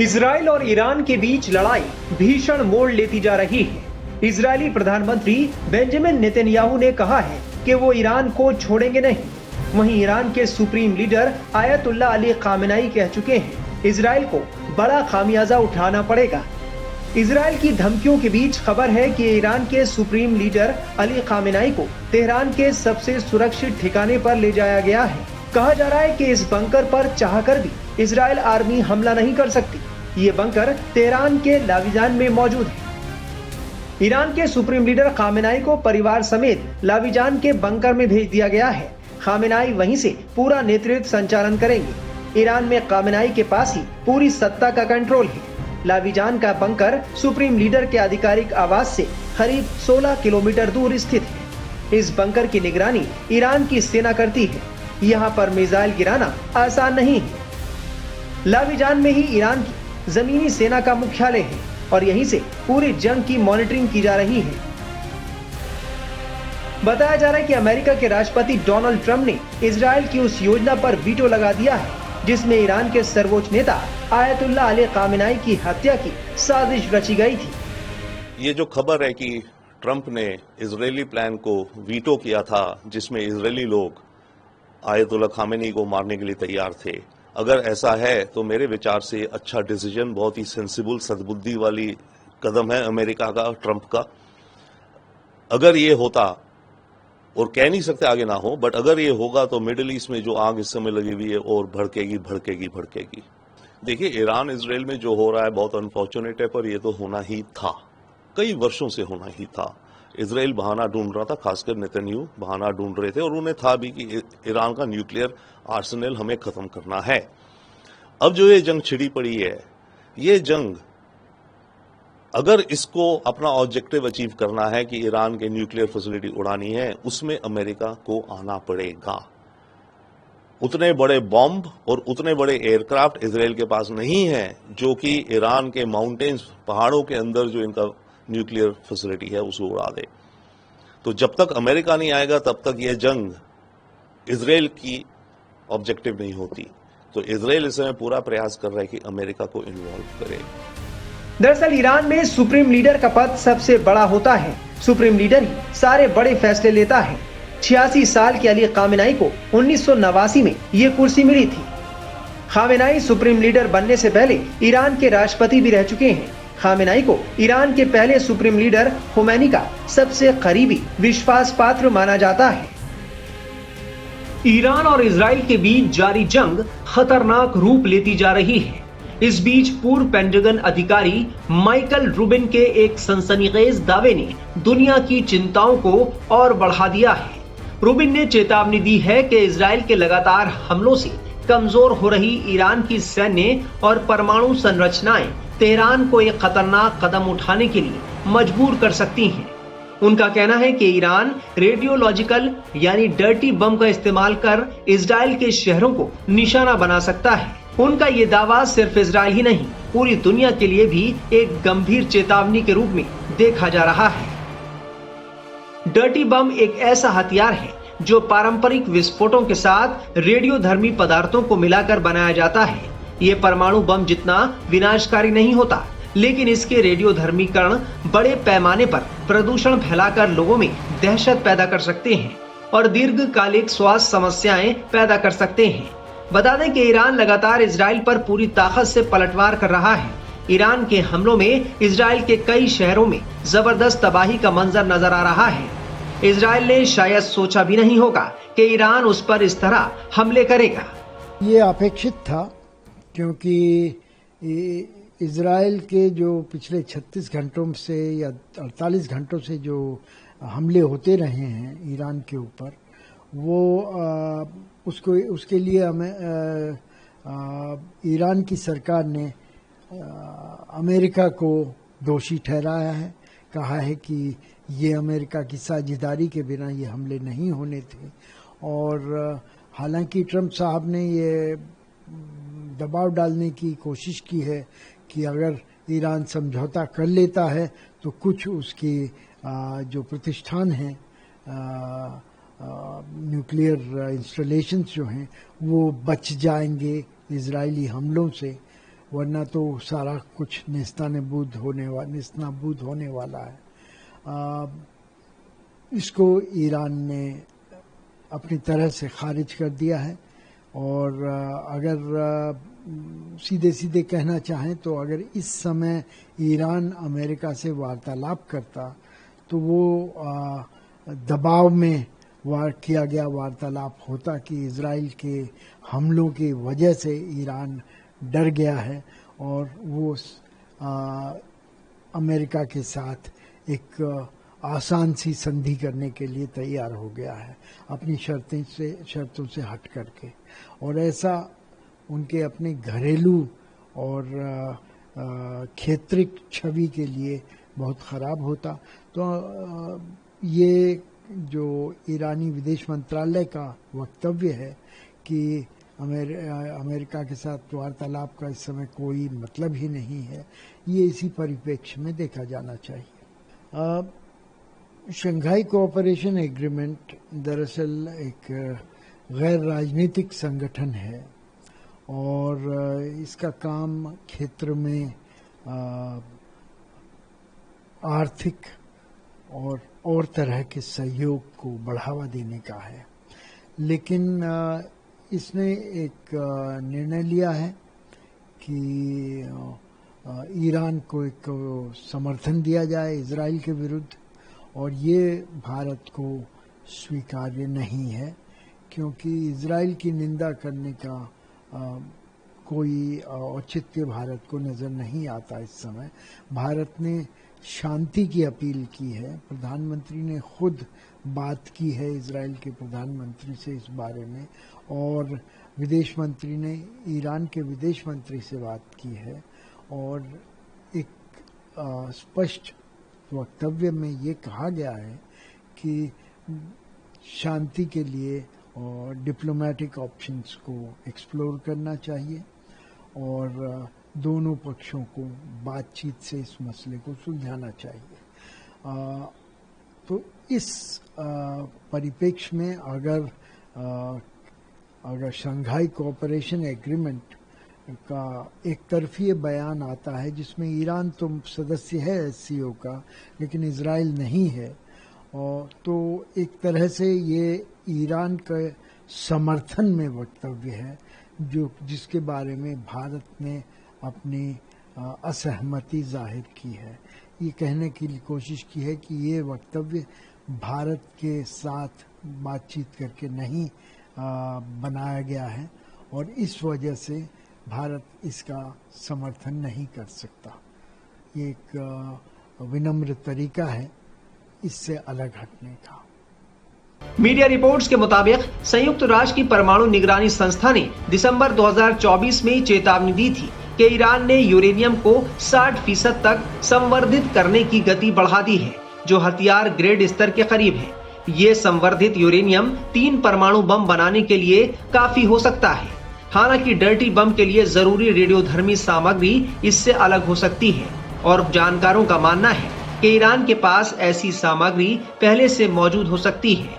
Israel और Iran के बीच लड़ाई भीषण मोड़ लेती जा रही है। इजरायली प्रधानमंत्री बेंजामिन नेतन्याहू ने कहा है कि वो ईरान को छोड़ेंगे नहीं। वहीं ईरान के supreme leader ayatollah Ali Khamenei कह चुके हैं इजराइल को बड़ा खामियाजा उठाना पड़ेगा। इजराइल की धमकियों के बीच खबर है कि ईरान के सुप्रीम लीडर अली खामेनेई को तेहरान के सबसे सुरक्षित ठिकाने पर ले जाया गया है। कहा जा रहा है कि इस बंकर पर चाहकर भी इजराइल आर्मी हमला नहीं कर सकती। ये बंकर तेहरान के लाविजान में मौजूद है। ईरान के सुप्रीम लीडर खामेनेई को परिवार समेत लाविजान के बंकर में भेज दिया गया है। खामेनेई वहीं से पूरा नेतृत्व संचालन करेंगे। ईरान में खामेनेई के पास ही पूरी सत्ता का कंट्रोल है। लाविजान का बंकर सुप्रीम लीडर के आधिकारिक आवास से करीब 16 किलोमीटर दूर स्थित है। इस बंकर की निगरानी ईरान की सेना करती है। यहाँ पर मिसाइल गिराना आसान नहीं है। लाविजान में ही ईरान की जमीनी सेना का मुख्यालय है और यहीं से पूरी जंग की मॉनिटरिंग की जा रही है। बताया जा रहा है कि अमेरिका के राष्ट्रपति डोनाल्ड ट्रंप ने इजराइल की उस योजना पर वीटो लगा दिया है जिसमें ईरान के सर्वोच्च नेता आयतुल्ला अली खामेनेई की हत्या की साजिश रची गई थी। ये जो खबर है कि ट्रंप ने इजरायली प्लान को वीटो किया था जिसमें इजरायली लोग आयतुल्ला खामेनेई को मारने के लिए तैयार थे, अगर ऐसा है तो मेरे विचार से अच्छा डिसीजन, बहुत ही सेंसिबल सद्बुद्धि वाली कदम है अमेरिका का, ट्रंप का। अगर ये होता, और कह नहीं सकते आगे ना हो, बट अगर ये होगा तो मिडिल ईस्ट में जो आग इस समय लगी हुई है और भड़केगी भड़केगी भड़केगी। देखिए, ईरान इजराइल में जो हो रहा है बहुत अनफॉर्चुनेट है, पर ये तो होना ही था, कई वर्षों से होना ही था। इजराइल बहाना ढूंढ रहा था, खासकर नेतन्याहू बहाना ढूंढ रहे थे और उन्हें था भी कि ईरान का न्यूक्लियर आर्सेनल हमें खत्म करना है। अब जो ये जंग छिड़ी पड़ी है, ये जंग अगर इसको अपना ऑब्जेक्टिव अचीव करना है कि ईरान के न्यूक्लियर फैसिलिटी उड़ानी है, उसमें अमेरिका को आना पड़ेगा। उतने बड़े बॉम्ब और उतने बड़े एयरक्राफ्ट इजराइल के पास नहीं है जो कि ईरान के माउंटेन्स, पहाड़ों के अंदर जो इनका न्यूक्लियर फैसिलिटी है उसको उड़ा दे। तो जब तक अमेरिका नहीं आएगा तब तक यह जंग इजराइल की ऑब्जेक्टिव नहीं होती। तो इजराइल इस समय पूरा प्रयास कर रहा है कि अमेरिका को इन्वॉल्व करे। दरअसल ईरान में सुप्रीम लीडर का पद सबसे बड़ा होता है। सुप्रीम लीडर ही सारे बड़े फैसले लेता है। 86 साल के अली खामेनेई को 1989 में ये कुर्सी मिली थी। खामेनेई सुप्रीम लीडर बनने से पहले ईरान के राष्ट्रपति भी रह चुके हैं। खामेनेई को ईरान के पहले सुप्रीम लीडर खोमेनी का सबसे करीबी विश्वास पात्र माना जाता है। ईरान और इजराइल के बीच जारी जंग खतरनाक रूप लेती जा रही है। इस बीच पूर्व पेंटागन अधिकारी माइकल रूबिन के एक सनसनीखेज दावे ने दुनिया की चिंताओं को और बढ़ा दिया है। रूबिन ने चेतावनी दी है कि इजराइल के लगातार हमलों से कमजोर हो रही ईरान की सैन्य और परमाणु संरचनाएं तेहरान को एक खतरनाक कदम उठाने के लिए मजबूर कर सकती हैं। उनका कहना है कि ईरान रेडियोलॉजिकल यानी डर्टी बम का इस्तेमाल कर इजराइल के शहरों को निशाना बना सकता है। उनका ये दावा सिर्फ इजराइल ही नहीं, पूरी दुनिया के लिए भी एक गंभीर चेतावनी के रूप में देखा जा रहा है। डर्टी बम एक ऐसा हथियार है जो पारंपरिक विस्फोटों के साथ रेडियोधर्मी पदार्थों को मिलाकर बनाया जाता है। ये परमाणु बम जितना विनाशकारी नहीं होता, लेकिन इसके रेडियोधर्मीकरण बड़े पैमाने पर प्रदूषण फैलाकर लोगों में दहशत पैदा कर सकते हैं और दीर्घकालिक स्वास्थ्य समस्याएं पैदा कर सकते हैं। बता दें कि ईरान लगातार इजराइल पर पूरी ताकत से पलटवार कर रहा है। ईरान के हमलों में इजराइल के कई शहरों में जबरदस्त तबाही का मंजर नजर आ रहा है। इजराइल ने शायद सोचा भी नहीं होगा कि ईरान उस पर इस तरह हमले करेगा। ये अपेक्षित था, क्योंकि इजराइल के जो पिछले 36 घंटों से या 48 घंटों से जो हमले होते रहे हैं ईरान के ऊपर, वो उसके लिए हमें ईरान की सरकार ने अमेरिका को दोषी ठहराया है। कहा है कि ये अमेरिका की साझेदारी के बिना ये हमले नहीं होने थे। और हालांकि ट्रंप साहब ने ये दबाव डालने की कोशिश की है कि अगर ईरान समझौता कर लेता है तो कुछ उसके जो प्रतिष्ठान हैं, न्यूक्लियर इंस्टॉलेशंस जो हैं, वो बच जाएंगे इजरायली हमलों से। वरना तो सारा कुछ नेस्तनाबूद होने वाला है। इसको ईरान ने अपनी तरह से खारिज कर दिया है। और अगर सीधे सीधे कहना चाहें तो अगर इस समय ईरान अमेरिका से वार्तालाप करता तो वो दबाव में किया गया वार्तालाप होता कि इजराइल के हमलों की वजह से ईरान डर गया है और वो अमेरिका के साथ एक आसान सी संधि करने के लिए तैयार हो गया है अपनी शर्तों से हट करके। और ऐसा उनके अपने घरेलू और क्षेत्रीय छवि के लिए बहुत खराब होता। तो ये जो ईरानी विदेश मंत्रालय का वक्तव्य है कि अमेरिका के साथ वार्तालाप का इस समय कोई मतलब ही नहीं है, ये इसी परिप्रेक्ष्य में देखा जाना चाहिए। शंघाई कोऑपरेशन एग्रीमेंट दरअसल एक गैर राजनीतिक संगठन है और इसका काम क्षेत्र में आर्थिक और तरह के सहयोग को बढ़ावा देने का है। लेकिन इसने एक निर्णय लिया है कि ईरान को एक समर्थन दिया जाए इजराइल के विरुद्ध, और ये भारत को स्वीकार्य नहीं है क्योंकि इजराइल की निंदा करने का कोई औचित्य भारत को नजर नहीं आता। इस समय भारत ने शांति की अपील की है, प्रधानमंत्री ने खुद बात की है इजराइल के प्रधानमंत्री से इस बारे में, और विदेश मंत्री ने ईरान के विदेश मंत्री से बात की है और एक स्पष्ट वक्तव्य में ये कहा गया है कि शांति के लिए और डिप्लोमेटिक ऑप्शंस को एक्सप्लोर करना चाहिए और दोनों पक्षों को बातचीत से इस मसले को सुलझाना चाहिए। तो इस परिप्रेक्ष्य में अगर शंघाई कोऑपरेशन एग्रीमेंट का एक तरफी बयान आता है जिसमें ईरान तो सदस्य है एससीओ का लेकिन इजराइल नहीं है, और तो एक तरह से ये ईरान के समर्थन में वक्तव्य है जिसके बारे में भारत ने अपनी असहमति जाहिर की है। ये कहने की कोशिश की है कि ये वक्तव्य भारत के साथ बातचीत करके नहीं बनाया गया है और इस वजह से भारत इसका समर्थन नहीं कर सकता। ये एक विनम्र तरीका है इससे अलग हटने का। मीडिया रिपोर्ट्स के मुताबिक संयुक्त राष्ट्र की परमाणु निगरानी संस्था ने दिसंबर 2024 में चेतावनी दी थी कि ईरान ने यूरेनियम को 60% तक संवर्धित करने की गति बढ़ा दी है, जो हथियार ग्रेड स्तर के करीब है। ये संवर्धित यूरेनियम 3 परमाणु बम बनाने के लिए काफी हो सकता है। हालांकि डर्टी बम के लिए जरूरी रेडियोधर्मी सामग्री इससे अलग हो सकती है और जानकारों का मानना है कि ईरान के पास ऐसी सामग्री पहले से मौजूद हो सकती है।